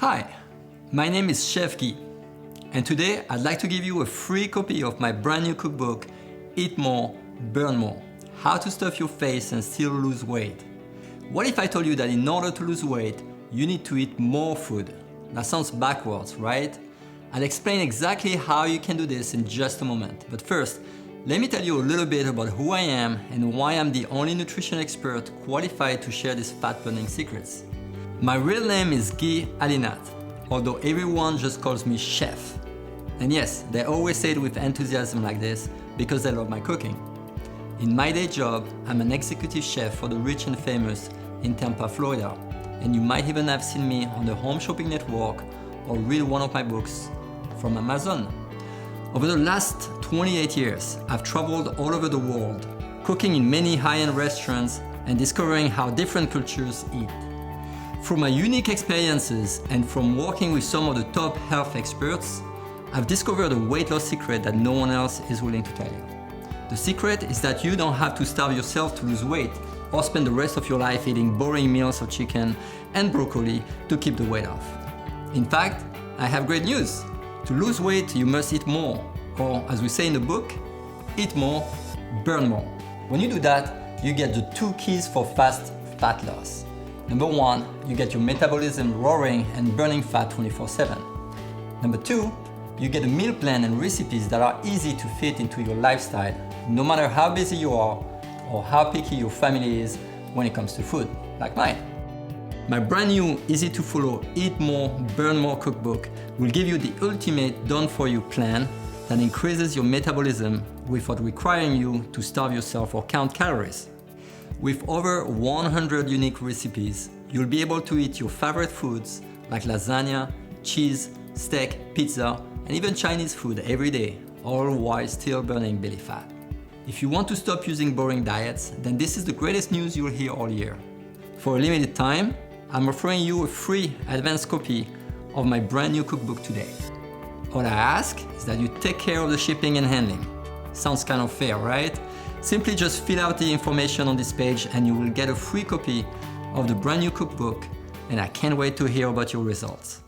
Hi, my name is Chef Gui, and today I'd like to give you a free copy of my brand new cookbook, Eat More, Burn More, How to Stuff Your Face and Still Lose Weight. What if I told you that in order to lose weight, you need to eat more food? That sounds backwards, right? I'll explain exactly how you can do this in just a moment. But first, let me tell you a little bit about who I am and why I'm the only nutrition expert qualified to share these fat-burning secrets. My real name is Gui Alinat, although everyone just calls me Chef. And yes, they always say it with enthusiasm like this because they love my cooking. In my day job, I'm an executive chef for the rich and famous in Tampa, Florida. And you might even have seen me on the Home Shopping Network or read one of my books from Amazon. Over the last 28 years, I've traveled all over the world, cooking in many high-end restaurants and discovering how different cultures eat. Through my unique experiences and from working with some of the top health experts, I've discovered a weight loss secret that no one else is willing to tell you. The secret is that you don't have to starve yourself to lose weight or spend the rest of your life eating boring meals of chicken and broccoli to keep the weight off. In fact, I have great news. To lose weight, you must eat more, or as we say in the book, eat more, burn more. When you do that, you get the two keys for fast fat loss. Number one, you get your metabolism roaring and burning fat 24/7. Number two, you get a meal plan and recipes that are easy to fit into your lifestyle, no matter how busy you are or how picky your family is when it comes to food, like mine. My brand new, easy to follow Eat More, Burn More cookbook will give you the ultimate done-for-you plan that increases your metabolism without requiring you to starve yourself or count calories. With over 100 unique recipes, you'll be able to eat your favorite foods like lasagna, cheese, steak, pizza, and even Chinese food every day, all while still burning belly fat. If you want to stop using boring diets, then this is the greatest news you'll hear all year. For a limited time, I'm offering you a free advanced copy of my brand new cookbook today. All I ask is that you take care of the shipping and handling. Sounds kind of fair, right? Simply just fill out the information on this page and you will get a free copy of the brand new cookbook, and I can't wait to hear about your results.